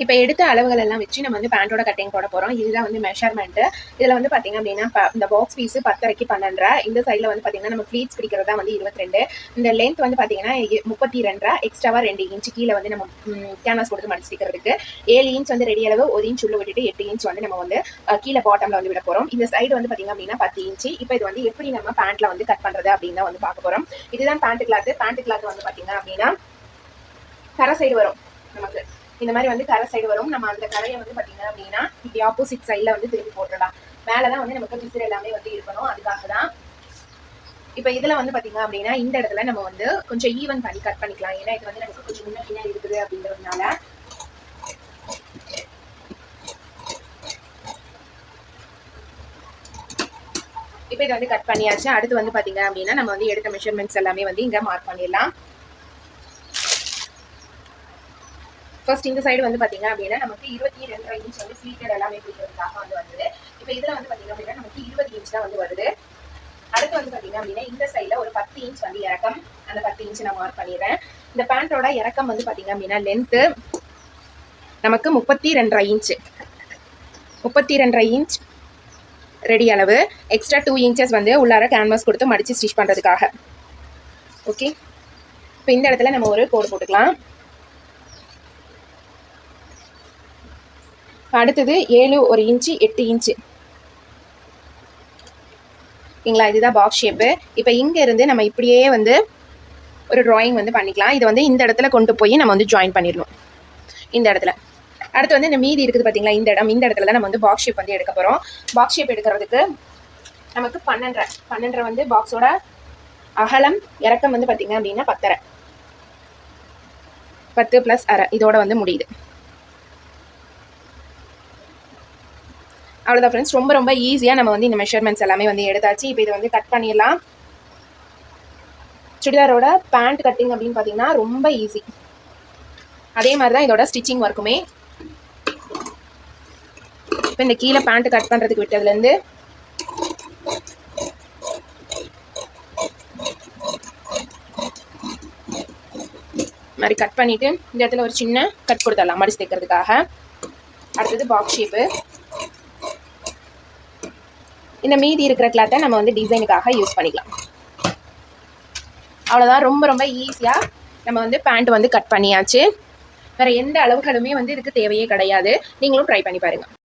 இப்போ எடுத்த அளவுகள் எல்லாம் வச்சு நம்ம வந்து பேண்டோட கட்டிங் போட போகிறோம். இதுதான் வந்து மெஷர்மெண்ட்டு. இதில் வந்து பார்த்தீங்க அப்படின்னா இந்த பாக்ஸ் பீஸு 10.5க்கு 12.5. இந்த சைடில் வந்து பார்த்தீங்கன்னா நம்ம ஃப்ளீட்ஸ் பிடிக்கிறதா வந்து 22. இந்த லென்த் வந்து பார்த்தீங்கன்னா 32. எக்ஸ்ட்ராவாக 2 இன்ச்சு கீழே வந்து நம்ம கேன்வாஸ் கொடுத்து மடிச்சிக்கிறதுக்கு 7 இன்ச் வந்து ரெடி அளவு, 1 இன்ச் உள்ள விட்டுட்டு 8 இன்ச் வந்து நம்ம வந்து கீழே பாட்டமில் வந்து விட போகிறோம். இந்த சைடு வந்து பார்த்தீங்க அப்படின்னா 10 இன்ச்சு. இப்போ இது வந்து எப்படி நம்ம பேண்ட்டில் வந்து கட் பண்ணுறது அப்படின்னு தான் வந்து பார்க்க போகிறோம். இதுதான் பேண்ட் கிளாத்து. பேண்ட் கிளாத் வந்து பார்த்தீங்க அப்படின்னா கரை சைடு வரும். நமக்கு இந்த மாதிரி வந்து கரை சைடு வரும். நம்ம அந்த கரையை வந்து பார்த்தீங்க அப்படின்னா இப்படி ஆப்போசிட் சைடில் வந்து திருப்பி போட்டுடலாம். மேலே தான் வந்து நமக்கு பிசிறு எல்லாமே வந்து இருக்கணும். அதுக்காக தான் இப்போ இதில் வந்து பார்த்தீங்க அப்படின்னா இந்த இடத்துல நம்ம வந்து கொஞ்சம் ஈவன் பண்ணி கட் பண்ணிக்கலாம். ஏன்னா இது வந்து நமக்கு கொஞ்சம் முன்ன பின்ன இருக்குது அப்படிங்கிறதுனால. இப்போ இதை வந்து கட் பண்ணியாச்சு. அடுத்து வந்து பார்த்தீங்க அப்படின்னா நம்ம வந்து எடுத்த மெஷர்மெண்ட்ஸ் எல்லாமே வந்து இங்கே மார்க் பண்ணிடலாம். ஃபர்ஸ்ட் இந்த சைடு வந்து பார்த்தீங்க அப்படின்னா நமக்கு 22 இன்ச் வந்து ஃப்ளீட்டட் எல்லாமே பிடிக்கிறதுக்காக வந்து வருது. இப்போ இதில் வந்து பார்த்தீங்க அப்படின்னா நமக்கு 20 இன்ச் தான் வந்து வருது. அடுத்து வந்து பார்த்தீங்க அப்படின்னா இந்த சைடில் ஒரு 10 இன்ச் வந்து இறக்கம். அந்த 10 இன்ச் நான் மார்க் பண்ணிடுறேன். இந்த பேண்டோட இறக்கம் வந்து பார்த்தீங்க அப்படின்னா லென்த்து நமக்கு 32.5 இன்ச்சு. 32.5 இன்ச் ரெடி அளவு. எக்ஸ்ட்ரா 2 இன்ச்சஸ் வந்து உள்ளார கேன்வாஸ் கொடுத்து மடித்து ஸ்டிச் பண்ணுறதுக்காக. ஓகே, இப்போ இந்த இடத்துல நம்ம ஒரு கோடு போட்டுக்கலாம். அடுத்தது 7 1 இன்ச்சு 8 இன்ச்சு. ஓகேங்களா, இதுதான் பாக்ஸ் ஷேப்பு. இப்போ இங்கேருந்து நம்ம இப்படியே வந்து ஒரு ட்ராயிங் வந்து பண்ணிக்கலாம். இதை வந்து இந்த இடத்துல கொண்டு போய் நம்ம வந்து ஜாயின் பண்ணிடணும். இந்த இடத்துல அடுத்து வந்து இந்த மீதி இருக்குது பார்த்தீங்களா, இந்த இடத்துல தான் நம்ம வந்து பாக்ஸ் ஷேப் வந்து எடுக்க போகிறோம். பாக்ஸ் ஷேப் எடுக்கிறதுக்கு நமக்கு 12 வந்து பாக்ஸோட அகலம். இறக்கம் வந்து பார்த்தீங்க அப்படின்னா 10.5. 10 + அரை இதோட வந்து முடியுது. அவ்வளோதான் ஃப்ரெண்ட்ஸ். ரொம்ப ரொம்ப ஈஸியாக நம்ம வந்து இந்த மெஷர்மெண்ட்ஸ் எல்லாமே வந்து எடுத்தாச்சு. இப்போ இதை வந்து கட் பண்ணிடலாம். சுடிதாரோட பேண்ட் கட்டிங் அப்படின்னு பார்த்தீங்கன்னா ரொம்ப ஈஸி. அதே மாதிரி தான் இதோட ஸ்டிச்சிங் ஒர்க்குமே. இப்போ இந்த கீழே பேண்ட் கட் பண்ணுறதுக்கு விட்டதுலேருந்து மாதிரி கட் பண்ணிவிட்டு இந்த இடத்துல ஒரு சின்ன கட் கொடுத்துடலாம் மடிச்சு தைக்கிறதுக்காக. அடுத்தது பாக்ஸ் ஷேப்பு. இந்த மீதி இருக்கிற கிளாத்தை நம்ம வந்து டிசைனுக்காக யூஸ் பண்ணிக்கலாம். அவ்வளோதான். ரொம்ப ரொம்ப ஈஸியாக நம்ம வந்து பேண்ட் வந்து கட் பண்ணியாச்சு. வேறு எந்த அளவுகளுமே வந்து இதுக்கு தேவையே கிடையாது. நீங்களும் ட்ரை பண்ணி பாருங்கள்.